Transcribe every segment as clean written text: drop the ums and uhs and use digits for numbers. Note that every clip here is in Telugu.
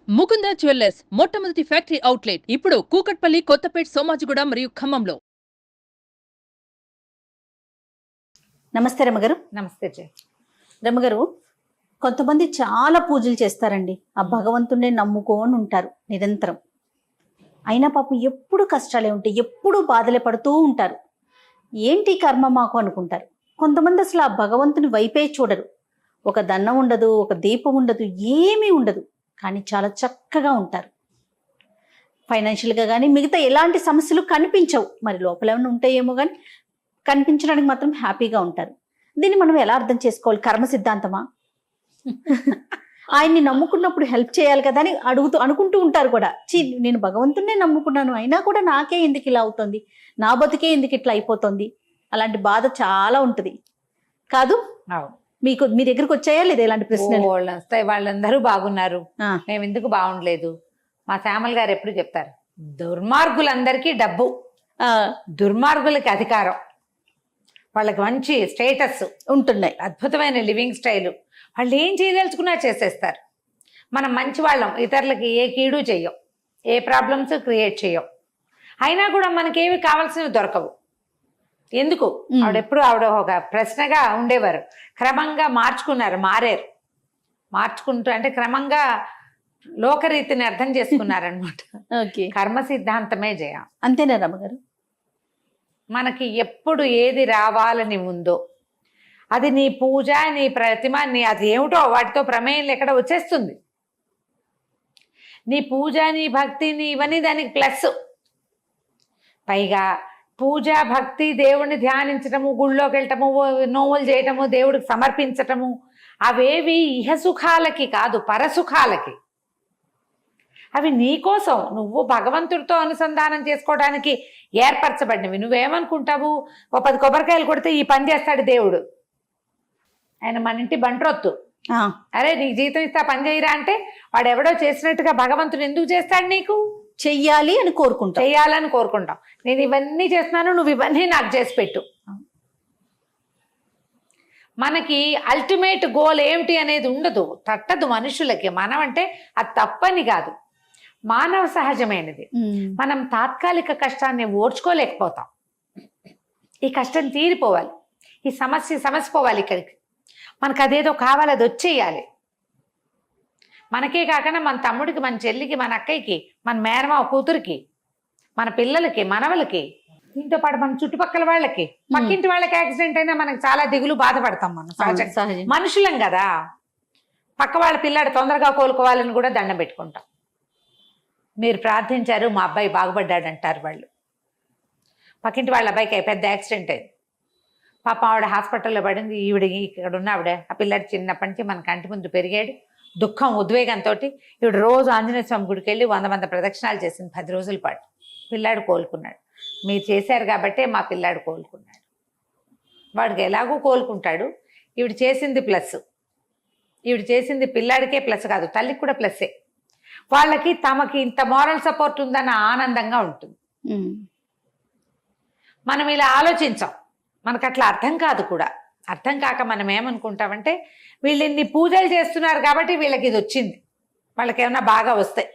ముకుంద జ్యువెల్లర్స్ మొట్టమొదటి ఫ్యాక్టరీ అవుట్లెట్ ఇప్పుడు కూకట్పల్లి, కొత్తపేట్, సోమాజిగూడ మరియు ఖమ్మంలో. నమస్తే రమ్మగారు. నమస్తే జయ. రమ్మగారు, కొంతమంది చాలా పూజలు చేస్తారండి, ఆ భగవంతుడిని నమ్ముకొని ఉంటారు నిరంతరం. అయినా పాపం ఎప్పుడు కష్టాలే ఉంటాయి, ఎప్పుడు బాధలే పడుతూ ఉంటారు. ఏంటి కర్మ మాకు అనుకుంటారు. కొంతమంది అసలు ఆ భగవంతుని వైపే చూడరు. ఒక దండం ఉండదు, ఒక దీపం ఉండదు, ఏమీ ఉండదు, కానీ చాలా చక్కగా ఉంటారు. ఫైనాన్షియల్గా కానీ మిగతా ఎలాంటి సమస్యలు కనిపించవు. మరి లోపల ఏమైనా ఉంటాయేమో కానీ కనిపించడానికి మాత్రం హ్యాపీగా ఉంటారు. దీన్ని మనం ఎలా అర్థం చేసుకోవాలి? కర్మ సిద్ధాంతమా? ఆయన్ని నమ్ముకున్నప్పుడు హెల్ప్ చేయాలి కదా అని అనుకుంటూ ఉంటారు కూడా. నేను భగవంతున్నే నమ్ముకున్నాను, అయినా కూడా నాకే ఎందుకు ఇలా అవుతుంది, నా బతుకే ఎందుకు ఇట్లా అయిపోతుంది, అలాంటి బాధ చాలా ఉంటుంది కాదు? మీ దగ్గరకు వచ్చాయా లేదా ఇలాంటి ప్రశ్నలు? వాళ్ళు వస్తాయి. వాళ్ళందరూ బాగున్నారు, మేము ఎందుకు బాగుండలేదు. మా శ్యామల్ గారు ఎప్పుడు చెప్తారు, దుర్మార్గులందరికీ డబ్బు, దుర్మార్గులకి అధికారం, వాళ్ళకి మంచి స్టేటస్ ఉంటున్నాయి, అద్భుతమైన లివింగ్ స్టైలు, వాళ్ళు ఏం చేయదలుచుకున్నా చేసేస్తారు. మనం మంచి వాళ్ళం, ఇతరులకి ఏ కీడు చెయ్యం, ఏ ప్రాబ్లమ్స్ క్రియేట్ చెయ్యం, అయినా కూడా మనకేమి కావాల్సినవి దొరకవు. ఎందుకు? ఆవిడ ఒక ప్రశ్నగా ఉండేవారు. క్రమంగా మారారు. మార్చుకుంటూ అంటే క్రమంగా లోకరీతిని అర్థం చేసుకున్నారనమాట. కర్మ సిద్ధాంతమే జయ. అంతేనా రమ్మగారు? మనకి ఎప్పుడు ఏది రావాలని ఉందో అది నీ పూజ, నీ ప్రతిమ, నీ అది ఏమిటో వాటితో ప్రమేయం ఎక్కడ వచ్చేస్తుంది. నీ పూజ, నీ భక్తి, నీ ఇవన్నీ దానికి ప్లస్. పైగా పూజ, భక్తి, దేవుడిని ధ్యానించటము, గుళ్ళోకి వెళ్ళటము, నోములు చేయటము, దేవుడికి సమర్పించటము, అవేవి ఇహసుఖాలకి కాదు, పరసుఖాలకి. అవి నీకోసం, నువ్వు భగవంతుడితో అనుసంధానం చేసుకోవడానికి ఏర్పరచబడినవి. నువ్వేమనుకుంటావు, ఓ 10 కొబ్బరికాయలు కొడితే ఈ పని చేస్తాడు దేవుడు, ఆయన మన ఇంటి బంట్రొత్తు, అరే నీకు జీతం ఇస్తా పని చేయరా అంటే వాడు ఎవడో చేసినట్టుగా భగవంతుడు ఎందుకు చేస్తాడు? నీకు చెయ్యాలని కోరుకుంటాం. నేను ఇవన్నీ చేస్తున్నాను, నువ్వు ఇవన్నీ నాకు చేసి పెట్టు. మనకి అల్టిమేట్ గోల్ ఏమిటి అనేది ఉండదు, తట్టదు మనుషులకి. మనం అంటే అది తప్పని కాదు, మానవ సహజమైనది. మనం తాత్కాలిక కష్టాన్ని ఓర్చుకోలేకపోతాం. ఈ కష్టం తీరిపోవాలి, ఈ సమస్య పోవాలి. ఇక్కడికి మనకు అదేదో కావాలి, అది వచ్చేయాలి. మనకే కాకుండా మన తమ్ముడికి, మన చెల్లికి, మన అక్కయ్యకి, మన మేనమావ కూతురికి, మన పిల్లలకి, మనవలకి, దీంతో పాటు మన చుట్టుపక్కల వాళ్ళకి, పక్కింటి వాళ్ళకి యాక్సిడెంట్ అయినా మనకు చాలా దిగులు, బాధపడతాం. మనం మనుషులం కదా. పక్క వాళ్ళ పిల్లాడు తొందరగా కోలుకోవాలని కూడా దండం పెట్టుకుంటాం. మీరు ప్రార్థించారు, మా అబ్బాయి బాగుపడ్డాడు అంటారు వాళ్ళు. పక్కింటి వాళ్ళ అబ్బాయికి పెద్ద యాక్సిడెంట్ అయింది, పాప ఆవిడ హాస్పిటల్లో పడింది. ఇక్కడ ఉన్న ఆవిడ, ఆ పిల్లాడు చిన్నప్పటి నుంచి మన కంటి ముందు పెరిగాడు. దుఃఖం, ఉద్వేగంతో ఈవిడ రోజు ఆంజనేయ స్వామి గుడికి వెళ్ళి 100 ప్రదక్షిణాలు చేసింది 10 రోజుల పాటు. పిల్లాడు కోలుకున్నాడు. మీరు చేశారు కాబట్టే మా పిల్లాడు కోలుకున్నాడు. వాడికి ఎలాగూ కోలుకుంటాడు. ఈవిడ చేసింది ప్లస్. ఈవిడ చేసింది పిల్లాడికే ప్లస్ కాదు, తల్లికి కూడా ప్లస్సే. వాళ్ళకి తమకి ఇంత మోరల్ సపోర్ట్ ఉందన్న ఆనందంగా ఉంటుంది. మనం ఇలా ఆలోచించాం, మనకు అట్లా అర్థం కాదు కూడా. అర్థం కాక మనం ఏమనుకుంటామంటే, వీళ్ళు ఇన్ని పూజలు చేస్తున్నారు కాబట్టి వీళ్ళకి ఇది వచ్చింది, వాళ్ళకి ఏమన్నా బాగా వస్తాయి.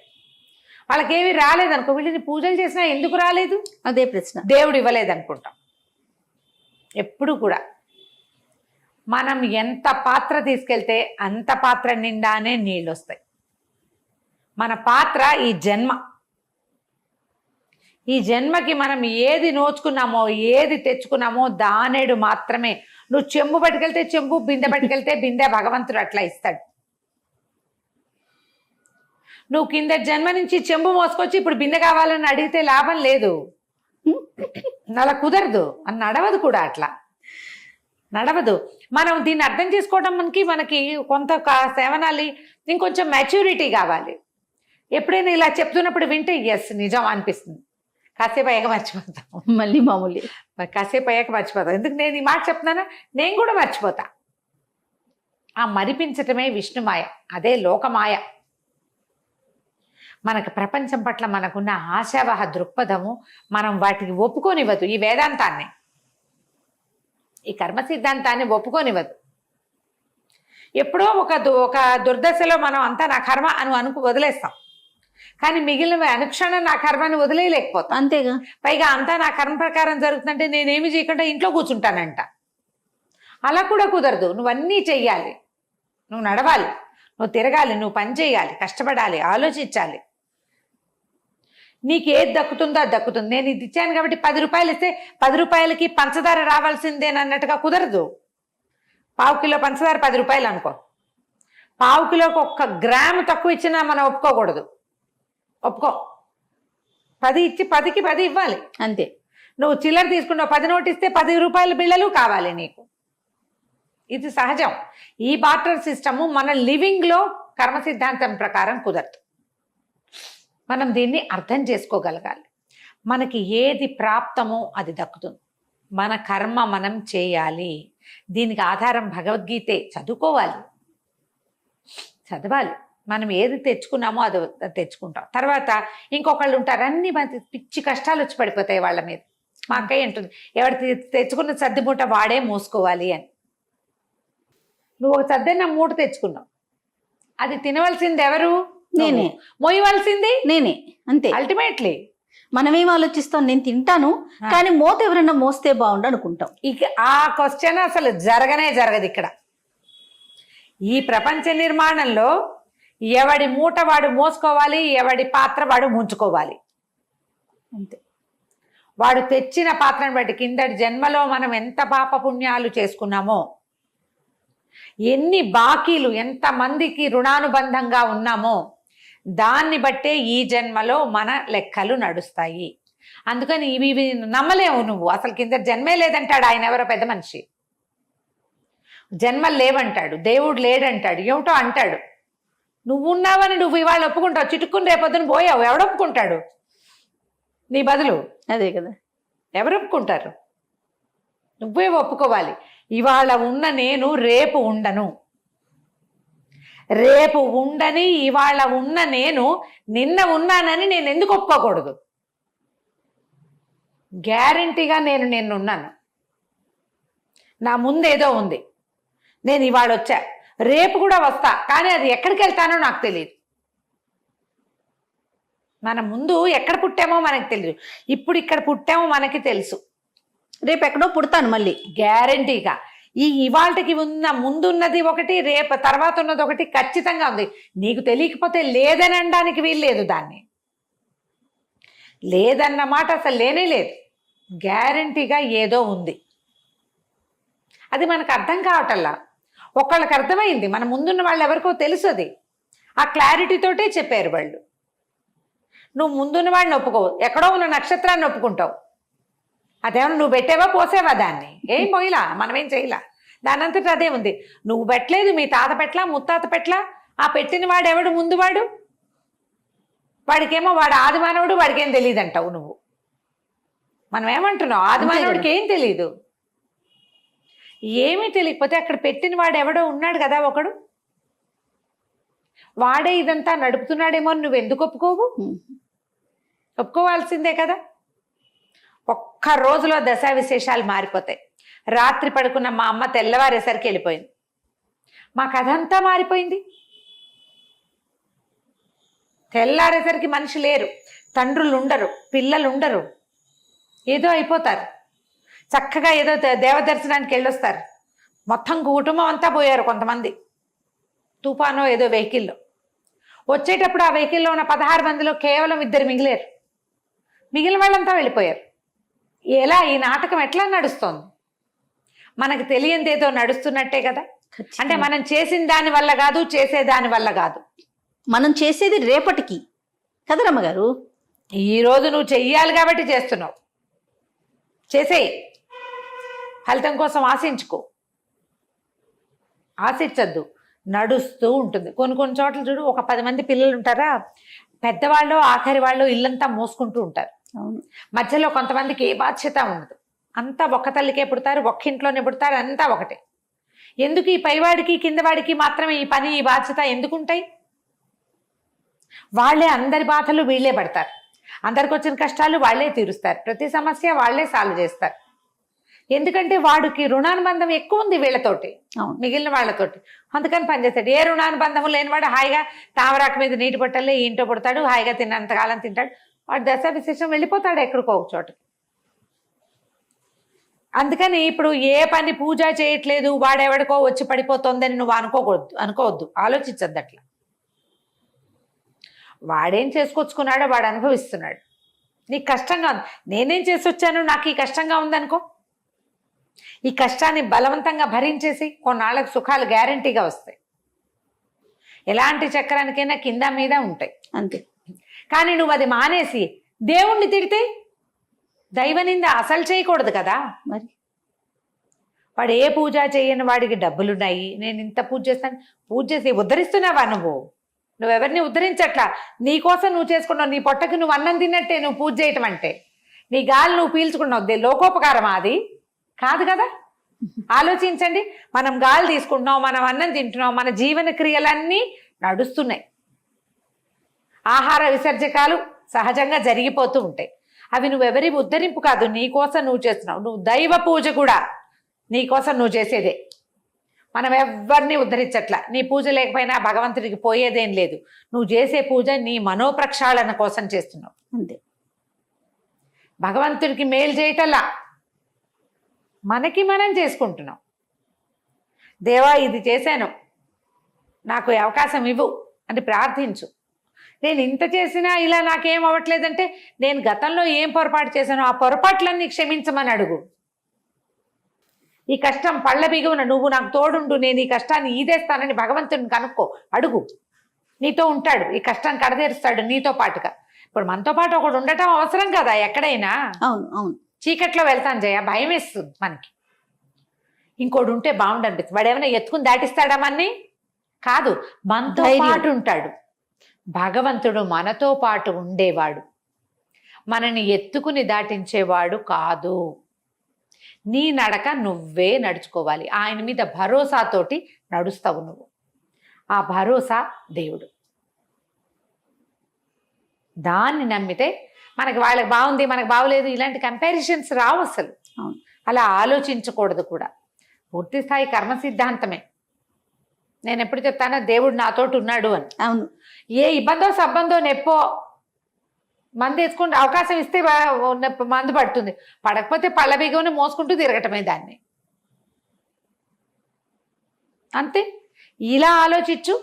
వాళ్ళకేమి రాలేదనుకో, వీళ్ళని పూజలు చేసినా ఎందుకు రాలేదు, అదే ప్రశ్న. దేవుడు ఇవ్వలేదనుకుంటాం. ఎప్పుడు కూడా మనం ఎంత పాత్ర తీసుకెళ్తే అంత పాత్ర నిండానే నీళ్ళు వస్తాయి. మన పాత్ర ఈ జన్మ. ఈ జన్మకి మనం ఏది నోచుకున్నామో, ఏది తెచ్చుకున్నామో దానేడు మాత్రమే. నువ్వు చెంబు పట్టుకెళ్తే చెంబు, బిందె పట్టుకెళ్తే బిందె, భగవంతుడు అట్లా ఇస్తాడు. నువ్వు కింద జన్మ నుంచి చెంబు మోసుకొచ్చి ఇప్పుడు బిందె కావాలని అడిగితే లాభం లేదు, అలా కుదరదు, అని నడవదు కూడా, అట్లా నడవదు. మనం దీన్ని అర్థం చేసుకోవడం మనకి కొంత సేవనాలి, ఇంకొంచెం మెచ్యూరిటీ కావాలి. ఎప్పుడైనా ఇలా చెప్తున్నప్పుడు వింటే ఎస్ నిజం అనిపిస్తుంది, కాసేపు అయ్యాక మర్చిపోతాం, మళ్ళీ మామూలు. కాసేపు అయ్యాక మర్చిపోతాం. ఎందుకు నేను ఈ మాట చెప్తున్నానా, నేను కూడా మర్చిపోతా. ఆ మరిపించటమే విష్ణుమాయ, అదే లోకమాయ. మనకు ప్రపంచం పట్ల మనకున్న ఆశావహ దృక్పథము మనం వాటికి ఒప్పుకోనివ్వదు. ఈ వేదాంతాన్ని, ఈ కర్మ సిద్ధాంతాన్ని ఒప్పుకోనివ్వదు. ఎప్పుడో ఒక దుర్దశలో మనం అంతా నా కర్మ అని వదిలేస్తాం. కానీ మిగిలిన అనుక్షణం నా కర్మని వదిలేయలేకపోతా. అంతేగా. పైగా అంతా నా కర్మ ప్రకారం జరుగుతుందంటే నేనేమి చేయకుండా ఇంట్లో కూర్చుంటానంట. అలా కూడా కుదరదు. నువ్వన్నీ చెయ్యాలి, నువ్వు నడవాలి, నువ్వు తిరగాలి, నువ్వు పని చేయాలి, కష్టపడాలి, ఆలోచించాలి. నీకు ఏది దక్కుతుందో అది దక్కుతుంది. నేను ఇది ఇచ్చాను కాబట్టి 10 రూపాయలు ఇస్తే 10 రూపాయలకి పంచదార రావాల్సిందేనన్నట్టుగా కుదరదు. 1/4 కిలో పంచదార 10 రూపాయలు అనుకో, 1/4 కిలోకి 1 గ్రాము తక్కువ ఇచ్చినా మనం ఒప్పుకోకూడదు. ఒప్పుకో. 10 ఇచ్చి 10కి 10 ఇవ్వాలి అంతే. నువ్వు చిల్లర తీసుకున్నావు, 10 నోటు ఇస్తే 10 రూపాయల బిళ్ళలు కావాలి నీకు. ఇది సహజం. ఈ బార్టర్ సిస్టము మన లివింగ్లో కర్మ సిద్ధాంతం ప్రకారం కుదరదు. మనం దీన్ని అర్థం చేసుకోగలగాలి. మనకి ఏది ప్రాప్తమో అది దక్కుతుంది. మన కర్మ మనం చేయాలి. దీనికి ఆధారం భగవద్గీతే. చదవాలి. మనం ఏది తెచ్చుకున్నామో అది తెచ్చుకుంటాం. తర్వాత ఇంకొకళ్ళు ఉంటారు, అన్ని పిచ్చి కష్టాలు వచ్చి పడిపోతాయి వాళ్ళ మీద. మా అక్కయ్య ఉంటుంది, ఎవరు తెచ్చుకున్న సర్దిమూట వాడే మోసుకోవాలి అని. నువ్వు ఒక సర్దైన మూట తెచ్చుకున్నావు, అది తినవలసింది ఎవరు? నేనే. మోయవలసింది నేనే. అంతే. అల్టిమేట్లీ మనం ఏం ఆలోచిస్తాం, నేను తింటాను కానీ మోత ఎవరైనా మోస్తే బాగుండు అనుకుంటాం. ఇక ఆ క్వశ్చన్ అసలు జరగదు ఇక్కడ. ఈ ప్రపంచ నిర్మాణంలో ఎవడి మూట వాడు మోసుకోవాలి, ఎవడి పాత్ర వాడు ముంచుకోవాలి. అంతే. వాడు తెచ్చిన పాత్రను బట్టి, కిందటి జన్మలో మనం ఎంత పాప పుణ్యాలు చేసుకున్నామో, ఎన్ని బాకీలు, ఎంతమందికి రుణానుబంధంగా ఉన్నామో దాన్ని బట్టే ఈ జన్మలో మన లెక్కలు నడుస్తాయి. అందుకని ఇవి నమ్మలేవు నువ్వు. అసలు కింద జన్మే లేదంటాడు ఆయన, ఎవరో పెద్ద మనిషి. జన్మలు లేవంటాడు, దేవుడు లేడంటాడు, ఏమిటో అంటాడు. నువ్వు ఉన్నావని నువ్వు ఇవాళ ఒప్పుకుంటావు, చిటుక్కుని రేపొద్దున పోయావు, ఎవడు ఒప్పుకుంటాడు నీ బదులు? అదే కదా. ఎవరు ఒప్పుకుంటారు? నువ్వే ఒప్పుకోవాలి. ఇవాళ ఉన్న నేను రేపు ఉండను, రేపు ఉండని ఇవాళ ఉన్న నేను నిన్న ఉన్నానని నేను ఎందుకు ఒప్పుకోకూడదు? గ్యారంటీగా నేను నిన్నున్నాను, నా ముందేదో ఉంది, నేను ఇవాళ వచ్చా, రేపు కూడా వస్తా, కానీ అది ఎక్కడికి వెళ్తానో నాకు తెలియదు. మన ముందు ఎక్కడ పుట్టామో మనకు తెలియదు, ఇప్పుడు ఇక్కడ పుట్టామో మనకి తెలుసు, రేపు ఎక్కడో పుడతాను మళ్ళీ గ్యారంటీగా. ఈ ఇవాళకి ఉన్న ముందున్నది ఒకటి, రేపు తర్వాత ఉన్నది ఒకటి ఖచ్చితంగా ఉంది. నీకు తెలియకపోతే లేదని అనడానికి వీల్లేదు. దాన్ని లేదన్న మాట అసలు లేనే లేదు. గ్యారంటీగా ఏదో ఉంది, అది మనకు అర్థం కావటల్లా. ఒకళ్ళకి అర్థమైంది, మన ముందున్న వాళ్ళు ఎవరికో తెలుసు. అది ఆ క్లారిటీతోటే చెప్పారు వాళ్ళు. నువ్వు ముందున్న వాడిని ఒప్పుకోవు, ఎక్కడో ఉన్న నక్షత్రాన్ని ఒప్పుకుంటావు. అదేమన్నా నువ్వు పెట్టావా, పోసావా? దాన్ని ఏం పోయిలా, మనమేం చేయలా, దాని అంతటా అదే ఉంది. నువ్వు పెట్టలేదు, మీ తాత పెట్లా, ముత్తాత పెట్లా. ఆ పెట్టిన వాడు ఎవడు ముందు వాడు? వాడికేమో వాడు ఆదిమానవుడు, వాడికేం తెలియదు అంటావు నువ్వు. మనం ఏమంటున్నావు? ఆదిమానవుడికి ఏం తెలీదు. ఏమీ తెలియకపోతే అక్కడ పెట్టిన వాడు ఎవడో ఉన్నాడు కదా ఒకడు, వాడే ఇదంతా నడుపుతున్నాడేమో నువ్వు ఎందుకు ఒప్పుకోవు? ఒప్పుకోవాల్సిందే కదా. ఒక్క రోజులో దశా విశేషాలు మారిపోతాయి. రాత్రి పడుకున్న మా అమ్మ తెల్లవారేసరికి వెళ్ళిపోయింది. మా కథ అంతా మారిపోయింది. తెల్లారేసరికి మనిషి లేరు, తండ్రులు ఉండరు, పిల్లలు ఉండరు, ఏదో అయిపోతారు. చక్కగా ఏదో దేవదర్శనానికి వెళ్ళొస్తారు. మొత్తం కుటుంబం అంతా పోయారు. కొంతమంది తుఫానో ఏదో వెహికల్లో వచ్చేటప్పుడు ఆ వెహికల్లో ఉన్న 16 మందిలో కేవలం 2 మిగిలారు. మిగిలిన వాళ్ళంతా వెళ్ళిపోయారు. ఎలా ఈ నాటకం ఎట్లా నడుస్తోంది? మనకు తెలియంది ఏదో నడుస్తున్నట్టే కదా. అంటే మనం చేసిన దాని వల్ల కాదు, చేసేదాని వల్ల కాదు, మనం చేసేది రేపటికి కదా రమ్మగారు. ఈరోజు నువ్వు చెయ్యాలి కాబట్టి చేస్తున్నావు. చేసేయి, ఫలితం కోసం ఆశించుకో, ఆశించద్దు. నడుస్తూ ఉంటుంది. కొన్ని చోట్ల చూడు, ఒక 10 మంది పిల్లలు ఉంటారా, పెద్దవాళ్ళు ఆఖరి వాళ్ళు ఇల్లంతా మోసుకుంటూ ఉంటారు. మధ్యలో కొంతమందికి ఏ బాధ్యత ఉండదు. అంతా ఒక్క తల్లికే పుడతారు, ఒక్క ఇంట్లోనే పుడతారు, అంతా ఒకటే. ఎందుకు ఈ పైవాడికి కిందవాడికి మాత్రమే ఈ పని, ఈ బాధ్యత ఎందుకుంటాయి? వాళ్ళే అందరి బాధలు వీళ్ళే పడతారు, అందరికి వచ్చిన కష్టాలు వాళ్ళే తీరుస్తారు, ప్రతి సమస్య వాళ్ళే సాల్వ్ చేస్తారు. ఎందుకంటే వాడికి రుణానుబంధం ఎక్కువ ఉంది వీళ్ళతోటి, అవును. మిగిలిన వాళ్ళతోటి. అందుకని పనిచేస్తాడు. ఏ రుణానుబంధం లేనివాడు హాయిగా తామరాకు మీద నీటి పట్టలే ఇంట్లో పుడతాడు, హాయిగా తిన్నంతకాలం తింటాడు. వాడు దశ విశేషం వెళ్ళిపోతాడు ఎక్కడికో ఒక చోట. అందుకని ఇప్పుడు ఏ పని పూజ చేయట్లేదు వాడెవడికో వచ్చి పడిపోతుందని నువ్వు అనుకోవద్దు, ఆలోచించద్దు అట్లా. వాడేం చేసుకొచ్చుకున్నాడో వాడు అనుభవిస్తున్నాడు. నీకు కష్టంగా ఉంది, నేనేం చేసి వచ్చాను, నాకు ఈ కష్టంగా ఉందనుకో, ఈ కష్టాన్ని బలవంతంగా భరించేసి కొన్నాళ్ళకి సుఖాలు గ్యారంటీగా వస్తాయి. ఎలాంటి చక్రానికైనా కింద మీద ఉంటాయి అంతే. కానీ నువ్వు అది మానేసి దేవుణ్ణి తిడితే దైవనింద అసలు చేయకూడదు కదా. మరి వాడు ఏ పూజ చేయని వాడికి డబ్బులున్నాయి, నేను ఇంత పూజ చేస్తాను, పూజ చేసి ఉద్ధరిస్తున్నావా నువ్వెవరిని ఉద్ధరించట్లా. నీ కోసం నువ్వు చేసుకున్నావు, నీ పొట్టకి నువ్వు అన్నం తిన్నట్టే నువ్వు పూజ చేయటం అంటే. నీ గాలి నువ్వు పీల్చుకున్నావు, లోకోపకారమా అది? కాదు కదా. ఆలోచించండి, మనం గాలి తీసుకుంటున్నాం, మనం అన్నం తింటున్నాం, మన జీవన క్రియలన్నీ నడుస్తున్నాయి. ఆహార విసర్జకాలు సహజంగా జరిగిపోతూ ఉంటాయి. అవి నువ్వెవరి ఉద్ధరింపు కాదు, నీ కోసం నువ్వు చేస్తున్నావు. నువ్వు దైవ పూజ కూడా నీ కోసం నువ్వు చేసేదే. మనం ఎవరిని ఉద్ధరించట్లా. నీ పూజ లేకపోయినా భగవంతుడికి పోయేదేం లేదు. నువ్వు చేసే పూజ నీ మనోప్రక్షాళన కోసం చేస్తున్నావు అంతే. భగవంతుడికి మేలు చేయటల్లా, మనకి మనం చేసుకుంటున్నాం. దేవా ఇది చేశాను, నాకు ఈ అవకాశం ఇవ్వు అని ప్రార్థించు. నేను ఇంత చేసినా ఇలా నాకేం అవ్వట్లేదంటే నేను గతంలో ఏం పొరపాటు చేశానో ఆ పొరపాట్లన్నీ క్షమించమని అడుగు. ఈ కష్టం పళ్ళ బిగువున నువ్వు నాకు తోడుండు, నేను ఈ కష్టాన్ని ఈదేస్తానని భగవంతుడిని కనుక్కో, అడుగు. నీతో ఉంటాడు, ఈ కష్టాన్ని కడతీరుస్తాడు నీతో పాటుగా. ఇప్పుడు మనతో పాటు ఒకడు ఉండటం అవసరం కదా ఎక్కడైనా. అవును అవును. చీకట్లో వెళ్తాను జయ, భయం వేస్తుంది మనకి. ఇంకోటి ఉంటే బాగుండు అనిపిస్తుంది. వాడు ఏమైనా ఎత్తుకుని దాటిస్తాడా మన్ని? కాదు, మనతో పాటు ఉంటాడు. భగవంతుడు మనతో పాటు ఉండేవాడు, మనని ఎత్తుకుని దాటించేవాడు కాదు. నీ నడక నువ్వే నడుచుకోవాలి. ఆయన మీద భరోసాతోటి నడుస్తావు నువ్వు. ఆ భరోసా దేవుడు. దాన్ని నమ్మితే మనకి వాళ్ళకి బాగుంది మనకు బాగోలేదు ఇలాంటి కంపారిజన్స్ రావు అసలు. అలా ఆలోచించకూడదు కూడా. పూర్తి స్థాయి కర్మ సిద్ధాంతమే. నేను ఎప్పుడు చెప్తానో దేవుడు నాతోటి ఉన్నాడు అని. అవును. ఏ ఇబ్బందో సబ్బందో నెప్పో మందు వేసుకుంటే అవకాశం ఇస్తే మందు పడుతుంది, పడకపోతే పళ్ళ బిగువని మోసుకుంటూ తిరగటమే దాన్ని. అంతే. ఇలా ఆలోచించు,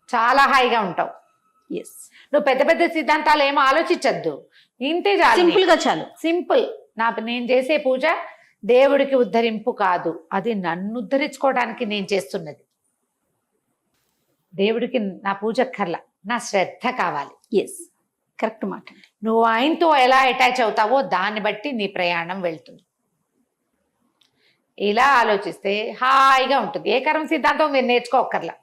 చాలా హాయిగా ఉంటావు. ఎస్. నువ్వు పెద్ద పెద్ద సిద్ధాంతాలు ఏమో ఆలోచించద్దు, ఇంతే చాలు. సింపుల్ గా చాలు. సింపుల్. నేను చేసే పూజ దేవుడికి ఉద్ధరింపు కాదు, అది నన్ను ఉద్ధరించుకోవడానికి నేను చేస్తున్నది. దేవుడికి నా పూజ కర్ల, నా శ్రద్ధ కావాలి. ఎస్, కరెక్ట్ మాట. నువ్వు ఆయనతో ఎలా అటాచ్ అవుతావో దాన్ని బట్టి నీ ప్రయాణం వెళ్తుంది. ఇలా ఆలోచిస్తే హాయిగా ఉంటుంది. ఏ కర్మ సిద్ధాంతం మీరు నేర్చుకోకర్లా,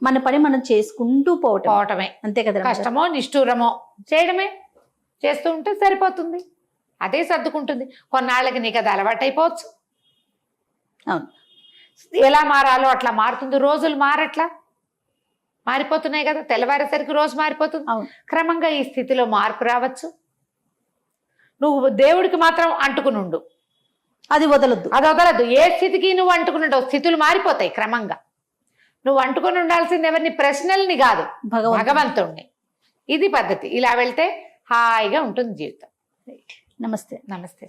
మన పని మనం చేసుకుంటూ పోవటమే. అంతే కదా. కష్టమో నిష్ఠూరమో చేయడమే, చేస్తూ ఉంటే సరిపోతుంది. అదే సర్దుకుంటుంది. కొన్నాళ్ళకి నీకు అది అలవాటు అయిపోవచ్చు. అవును. ఎలా మారాలో అట్లా మారుతుంది. రోజులు మారిపోతున్నాయి కదా, తెల్లవారేసరికి రోజు మారిపోతుంది. క్రమంగా ఈ స్థితిలో మార్పు రావచ్చు. నువ్వు దేవుడికి మాత్రం అంటుకుని ఉండు, అది వదలద్దు. ఏ స్థితికి నువ్వు అంటుకున్నావు, స్థితులు మారిపోతాయి క్రమంగా. నువ్వు అంటుకొని ఉండాల్సింది ఎవరిని? ప్రశ్నల్ని కాదు, భగవంతుణ్ణి. ఇది పద్ధతి. ఇలా వెళ్తే హాయిగా ఉంటుంది జీవితం. నమస్తే. నమస్తే.